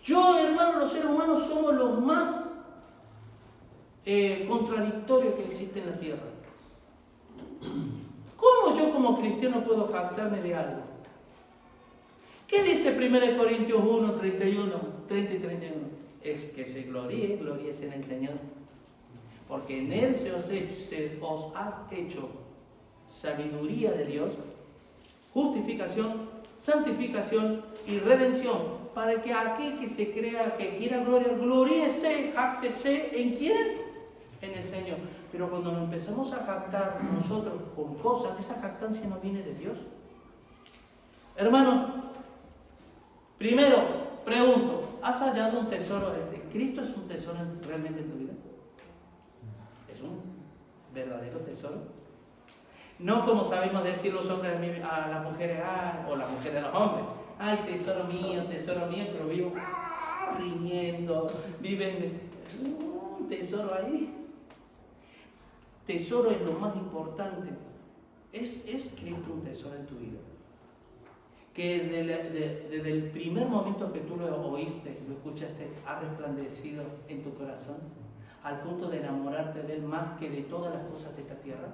[SPEAKER 1] Yo, hermano, los seres humanos somos los más contradictorios que existen en la tierra. ¿Cómo yo como cristiano puedo jactarme de algo? ¿Qué dice 1 Corintios 1, 31, 30 y 31? Es que se gloríes en el Señor. Porque en Él se os ha hecho sabiduría de Dios, justificación, santificación y redención, para que aquel que se crea, que quiera gloria, gloríese, jáctese, ¿en quién? En el Señor. Pero cuando nos empezamos a jactar nosotros con cosas, esa jactancia no viene de Dios. Hermanos, primero, pregunto, ¿has hallado un tesoro? ¿Cristo es un tesoro realmente en tu vida? verdadero tesoro. No como sabemos decir los hombres a las mujeres, o las mujeres a los hombres, ay, tesoro mío, pero vivo riñendo, viven un tesoro ahí. Tesoro es lo más importante. ¿Es Cristo un tesoro en tu vida? Que desde el primer momento que tú lo oíste, lo escuchaste, ha resplandecido en tu corazón, al punto de enamorarte de Él más que de todas las cosas de esta tierra.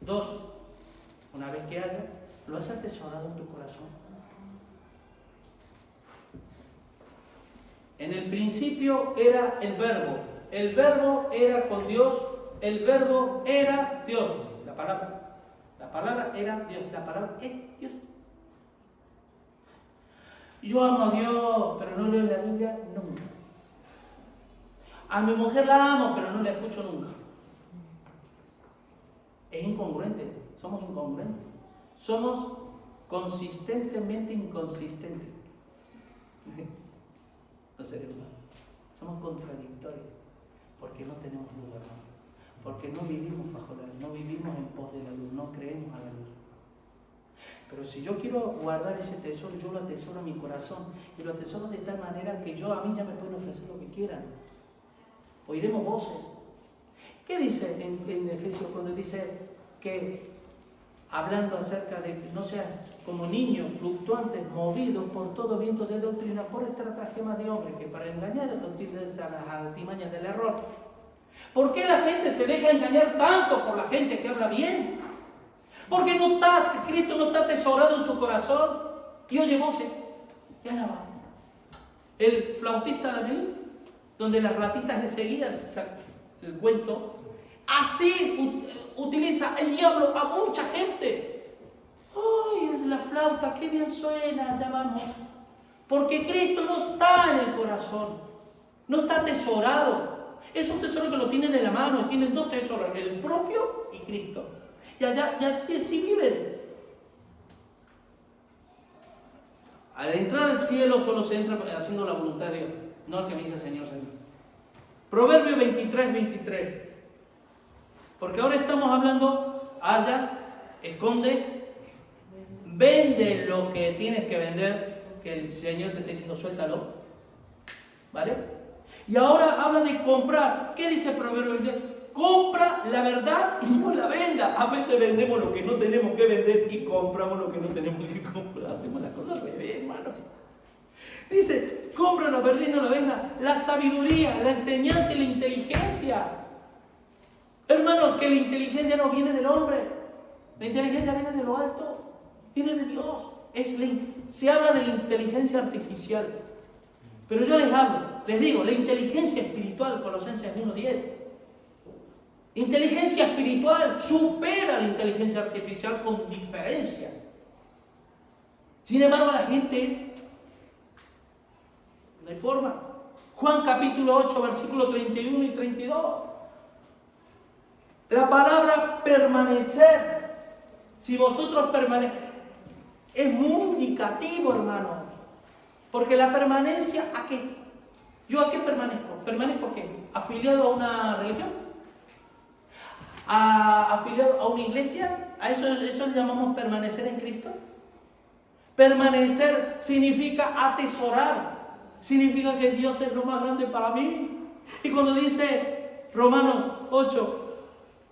[SPEAKER 1] 2, una vez que haya, lo has atesorado en tu corazón. En el principio era el Verbo era con Dios, el Verbo era Dios. La palabra era Dios, la palabra es Dios. Yo amo a Dios, pero no leo la Biblia nunca. A mi mujer la amo, pero no la escucho nunca. Es incongruente, somos incongruentes. Somos consistentemente inconsistentes. Los seres humanos. Somos contradictorios, porque no tenemos luz, hermano. Porque no vivimos bajo la luz, no vivimos en pos de la luz, no creemos a la luz. Pero si yo quiero guardar ese tesoro, yo lo atesoro en mi corazón. Y lo atesoro de tal manera que a mí ya me pueden ofrecer lo que quieran. Oiremos voces. ¿Qué dice en Efesios cuando dice que, hablando acerca de que no seas como niños fluctuantes, movidos por todo viento de doctrina, por estratagemas de hombres que para engañar utilizan las artimañas del error? ¿Por qué la gente se deja engañar tanto por la gente que habla bien? Porque Cristo no está atesorado en su corazón y oye voces. Y allá va. El flautista de Abel, donde las ratitas le seguían, o sea, el cuento, así utiliza el diablo a mucha gente. ¡Ay, la flauta, qué bien suena! Ya vamos. Porque Cristo no está en el corazón, no está atesorado. Es un tesoro que lo tienen en la mano, y tienen 2 tesoros, el propio y Cristo. Y así viven. Al entrar al cielo solo se entra haciendo la voluntad de Dios, no el que me dice Señor, Señor. Proverbio 23. Porque ahora estamos hablando, esconde, vende lo que tienes que vender, que el Señor te está diciendo suéltalo, ¿vale? Y ahora habla de comprar. ¿Qué dice Proverbio 23? Compra la verdad y no la venda. A veces vendemos lo que no tenemos que vender y compramos lo que no tenemos que comprar. Hacemos las cosas al revés, hermano. Dice, compra la verdad y no la venda. La sabiduría, la enseñanza y la inteligencia. Hermanos, que la inteligencia no viene del hombre. La inteligencia viene de lo alto. Viene de Dios. Se habla de la inteligencia artificial. Pero yo les digo, la inteligencia espiritual, Colosenses 1:10. Inteligencia espiritual supera la inteligencia artificial con diferencia. Sin embargo, la gente no hay forma. Juan capítulo 8, versículos 31 y 32. La palabra permanecer. Si vosotros permanecéis, es muy indicativo, hermano. Porque la permanencia, ¿a qué? ¿Yo a qué permanezco? ¿Permanezco a qué? ¿Afiliado a una religión? ¿Afiliado a una iglesia? ¿A eso le llamamos permanecer en Cristo? Permanecer significa atesorar. Significa que Dios es lo más grande para mí. Y cuando dice Romanos 8,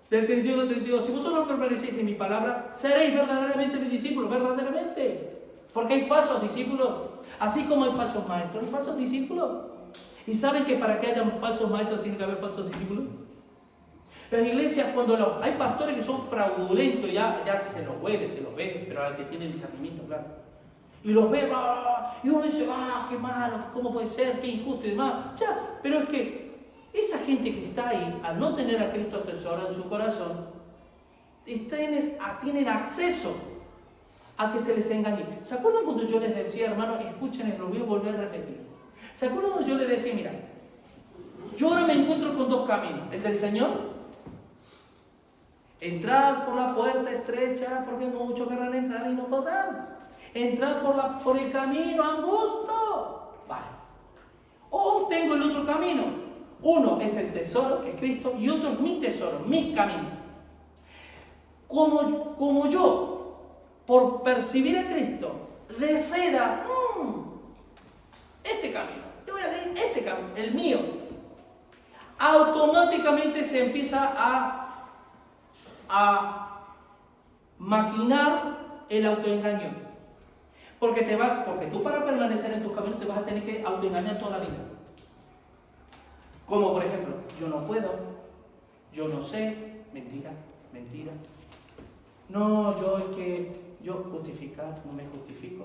[SPEAKER 1] del 31 al 32, si vosotros permanecéis en mi palabra, seréis verdaderamente mis discípulos, verdaderamente. Porque hay falsos discípulos. Así como hay falsos maestros, hay falsos discípulos. ¿Y saben que para que haya falsos maestros tiene que haber falsos discípulos? Las iglesias, cuando hay pastores que son fraudulentos, ya se los ve, pero al que tiene discernimiento, claro. Y los ve, y uno dice, qué malo, cómo puede ser, qué injusto y demás. Ya, pero es que esa gente que está ahí, al no tener a Cristo atesorado en su corazón, tienen acceso a que se les engañe. ¿Se acuerdan cuando yo les decía, hermano, escuchen, lo voy a volver a repetir? ¿Se acuerdan cuando yo les decía, mira, yo ahora me encuentro con 2 caminos, el del Señor? Entrar por la puerta estrecha, porque muchos querrán entrar y no podrán. Entrar por el camino angosto. Vale. O tengo el otro camino, Uno es el tesoro, que es Cristo, y otro es mi tesoro, mis caminos. Como yo, por percibir a Cristo, receda este camino, yo voy a decir este camino, el mío, automáticamente se empieza a maquinar el autoengaño. Porque tú para permanecer en tus caminos te vas a tener que autoengañar toda la vida. Como por ejemplo, yo no puedo, yo no sé, mentira. No, yo justificar, no me justifico.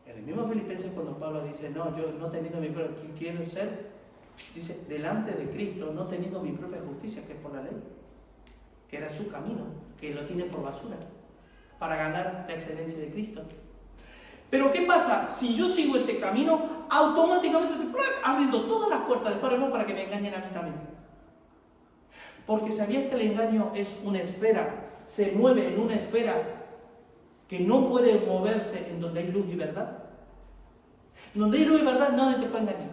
[SPEAKER 1] En el mismo Filipenses cuando Pablo dice, no, yo no teniendo mi propia, quiero ser, dice, delante de Cristo, no teniendo mi propia justicia, que es por la ley, que era su camino, que lo tiene por basura, para ganar la excelencia de Cristo. Pero ¿qué pasa? Si yo sigo ese camino, automáticamente estoy abriendo todas las puertas de par en par para que me engañen a mí también. Porque ¿sabías que el engaño es una esfera? Se mueve en una esfera que no puede moverse en donde hay luz y verdad. Donde hay luz y verdad, nadie te puede engañar.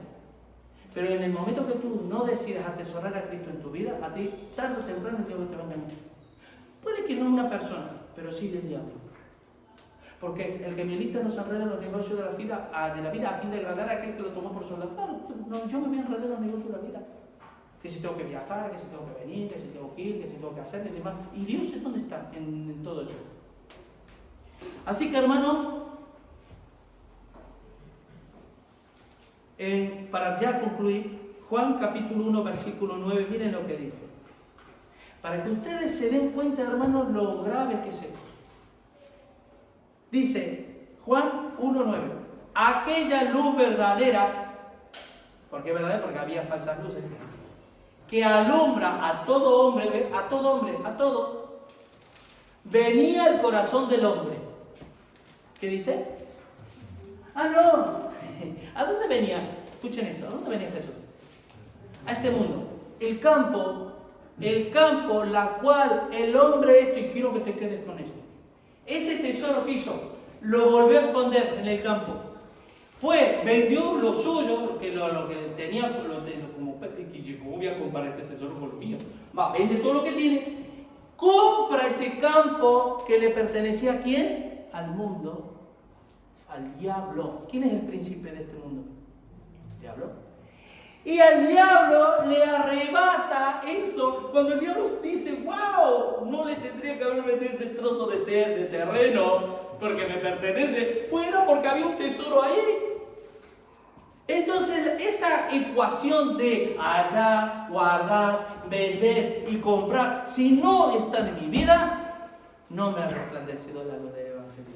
[SPEAKER 1] Pero en el momento que tú no decidas atesorar a Cristo en tu vida, a ti tarde o temprano el diablo te va a engañar. Puede que no una persona, pero sí del diablo. Porque el que milita no se enreda en los negocios de la vida a fin de agradar a aquel que lo tomó por soldado. Claro, no, yo me voy a enredar en los negocios de la vida. Que si tengo que viajar, que si tengo que venir, que si tengo que ir, que si tengo que hacer, y demás. Y Dios es donde está en todo eso. Así que hermanos, para ya concluir, Juan capítulo 1 versículo 9, miren lo que dice. Para que ustedes se den cuenta, hermanos, lo grave que es esto. Dice Juan 1:9, aquella luz verdadera, ¿por qué verdadera? Porque había falsas luces, que alumbra a todo hombre, venía al corazón del hombre. ¿Qué dice? No, ¿a dónde venía? Escuchen esto, ¿a dónde venía Jesús? A este mundo, el campo, la cual el hombre esto, y quiero que te quedes con esto. Ese tesoro que hizo, lo volvió a esconder en el campo. Vendió lo suyo, que lo que tenía, como ¿cómo voy a comparar este tesoro con lo mío? Vende todo lo que tiene, compra ese campo que le pertenecía ¿a quién? Al mundo, al diablo. ¿Quién es el príncipe de este mundo? ¿El diablo? Y al diablo le arrebata eso. Cuando el diablo dice, wow, no le tendría que haber vendido ese trozo de terreno porque me pertenece. Bueno, porque había un tesoro ahí. Entonces, esa ecuación de hallar, guardar, vender y comprar, si no están en mi vida, no me ha resplandecido la luz del Evangelio.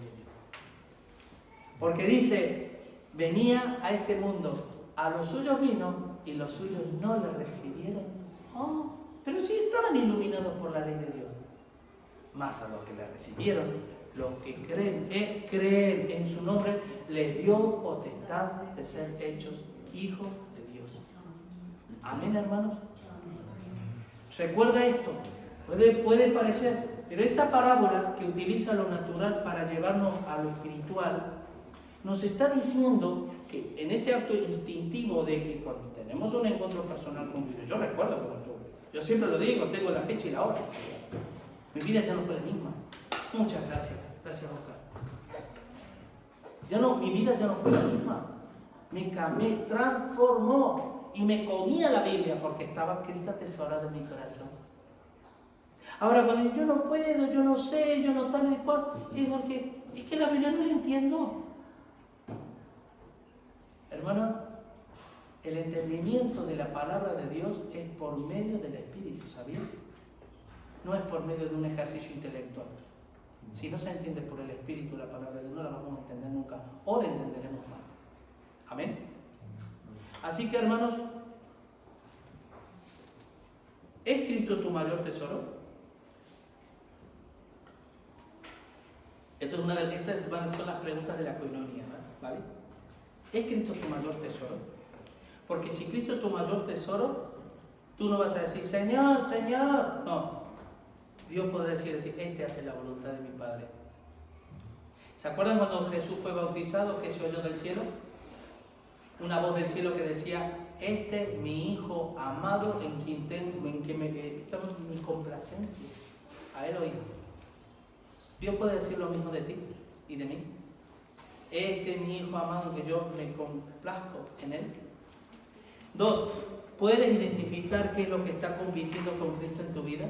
[SPEAKER 1] Porque dice, venía a este mundo, a los suyos vino, y los suyos no le recibieron. Pero sí estaban iluminados por la ley de Dios. Más a los que le recibieron, los que creen en su nombre, les dio potestad de ser hechos hijos de Dios. Amén, hermanos. Recuerda esto. Puede parecer, pero esta parábola que utiliza lo natural para llevarnos a lo espiritual, nos está diciendo que en ese acto instintivo de que cuando tenemos un encuentro personal con Dios, yo recuerdo como estuve, yo siempre lo digo, tengo la fecha y la hora, mi vida ya no fue la misma. Muchas gracias, Oscar. Mi vida ya no fue la misma, me transformó y me comía la Biblia porque estaba Cristo atesorado en mi corazón. Ahora cuando yo no puedo, yo no sé, yo no tal y cual, es porque es que la Biblia no la entiendo. Hermano, el entendimiento de la palabra de Dios es por medio del Espíritu, ¿sabías? No es por medio de un ejercicio intelectual. Si no se entiende por el Espíritu la palabra de Dios, no la vamos a entender nunca, o la entenderemos mal. Amén. Así que, hermanos, ¿es Cristo tu mayor tesoro? Estas son las preguntas de la coinonía, ¿vale? ¿Es Cristo tu mayor tesoro? Porque si Cristo es tu mayor tesoro, tú no vas a decir, Señor, Señor. No. Dios podrá decirte, este hace la voluntad de mi Padre. ¿Se acuerdan cuando Jesús fue bautizado, que se oyó del cielo? Una voz del cielo que decía, este es mi hijo amado en quien tengo mi complacencia. A él oído. Dios puede decir lo mismo de ti y de mí. Este es mi hijo amado en que yo me complazco en él. 2. ¿Puedes identificar qué es lo que está compitiendo con Cristo en tu vida?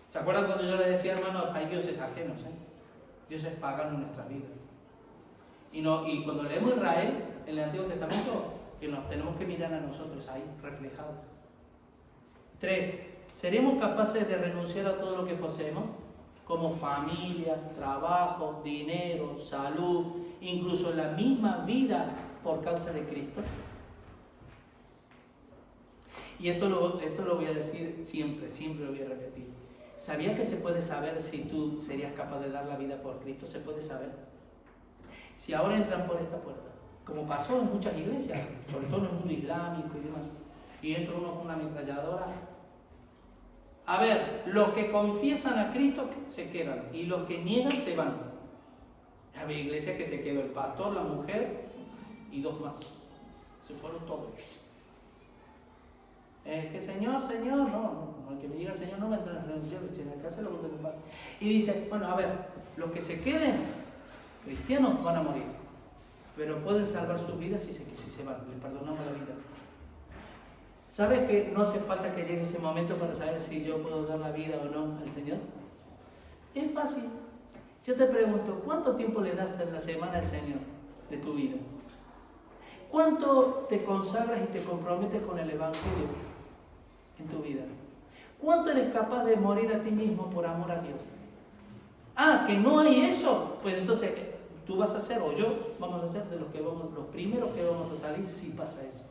[SPEAKER 1] ¿Se acuerdan cuando yo le decía, hermanos, hay dioses ajenos, dioses paganos en nuestra vida? Y cuando leemos Israel, en el Antiguo Testamento, que nos tenemos que mirar a nosotros ahí, reflejados. 3. ¿Seremos capaces de renunciar a todo lo que poseemos? Como familia, trabajo, dinero, salud, incluso la misma vida por causa de Cristo. Y esto lo voy a decir siempre lo voy a repetir. ¿Sabías que se puede saber si tú serías capaz de dar la vida por Cristo? Se puede saber. Si ahora entran por esta puerta, como pasó en muchas iglesias, sobre todo en el mundo islámico y demás, y entra uno con una ametralladora. A ver, los que confiesan a Cristo se quedan y los que niegan se van. Había iglesias que se quedó el pastor, la mujer y 2 más. Se fueron todos. Que Señor, no, el que me diga Señor no me entra en la religión, en la casa lo que me pasa. Y dice, bueno, a ver, los que se queden cristianos van a morir, pero pueden salvar sus vidas si se van, les perdonamos la vida. ¿Sabes que no hace falta que llegue ese momento para saber si yo puedo dar la vida o no al Señor? Es fácil. Yo te pregunto, ¿cuánto tiempo le das en la semana al Señor de tu vida? ¿Cuánto te consagras y te comprometes con el Evangelio en tu vida? ¿Cuánto eres capaz de morir a ti mismo por amor a Dios? ¿Que no hay eso? Pues entonces tú vas a ser, o yo, vamos a ser de los primeros que vamos a salir si pasa eso.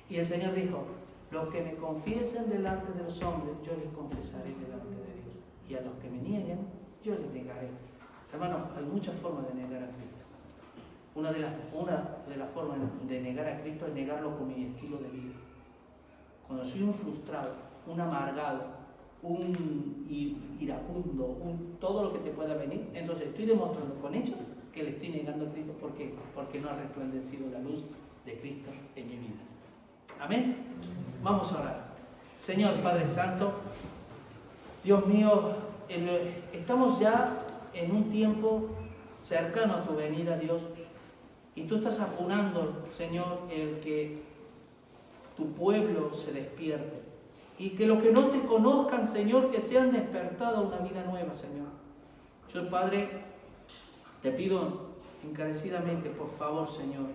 [SPEAKER 1] Y el Señor dijo, los que me confiesen delante de los hombres, yo les confesaré delante de Dios. Y a los que me nieguen, yo les negaré. Hermanos, hay muchas formas de negar a Cristo. Una de las formas de negar a Cristo es negarlo con mi estilo de vida. Cuando soy un frustrado, un amargado, un iracundo, todo lo que te pueda venir, entonces estoy demostrando con hechos que le estoy negando a Cristo. ¿Por qué? Porque no ha resplandecido la luz de Cristo en mi vida. Amén. Vamos a orar. Señor Padre Santo, Dios mío, estamos ya en un tiempo cercano a tu venida, Dios, y tú estás apurando, Señor, el que tu pueblo se despierte y que los que no te conozcan, Señor, que sean despertados a una vida nueva, Señor. Yo, Padre, te pido encarecidamente, por favor, Señor,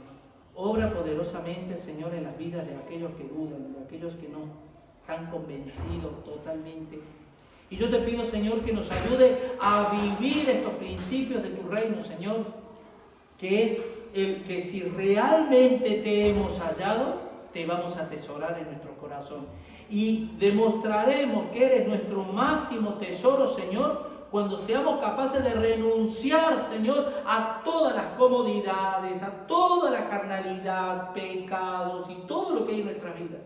[SPEAKER 1] obra poderosamente, Señor, en las vidas de aquellos que dudan, de aquellos que no están convencidos totalmente. Y yo te pido, Señor, que nos ayude a vivir estos principios de tu reino, Señor, que es el que si realmente te hemos hallado, te vamos a atesorar en nuestro corazón. Y demostraremos que eres nuestro máximo tesoro, Señor, cuando seamos capaces de renunciar, Señor, a todas las comodidades, a toda la carnalidad, pecados y todo lo que hay en nuestra vida.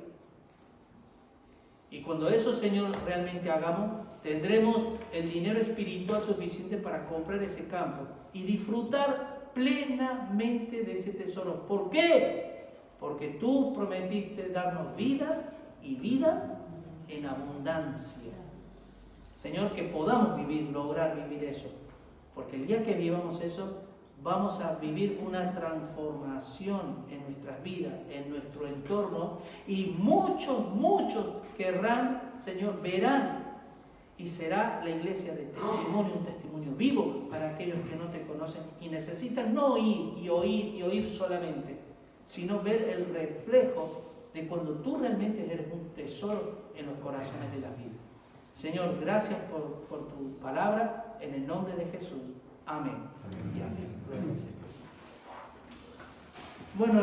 [SPEAKER 1] Y cuando eso, Señor, realmente hagamos, tendremos el dinero espiritual suficiente para comprar ese campo y disfrutar plenamente de ese tesoro. ¿Por qué? Porque tú prometiste darnos vida y vida en abundancia. Señor, que podamos lograr vivir eso, porque el día que vivamos eso, vamos a vivir una transformación en nuestras vidas, en nuestro entorno, y muchos querrán, Señor, verán, y será la iglesia de testimonio, un testimonio vivo para aquellos que no te conocen y necesitan no oír solamente, sino ver el reflejo de cuando tú realmente eres un tesoro en los corazones de la vida. Señor, gracias por tu palabra, en el nombre de Jesús. Amén. Amén. Y amén. Bueno.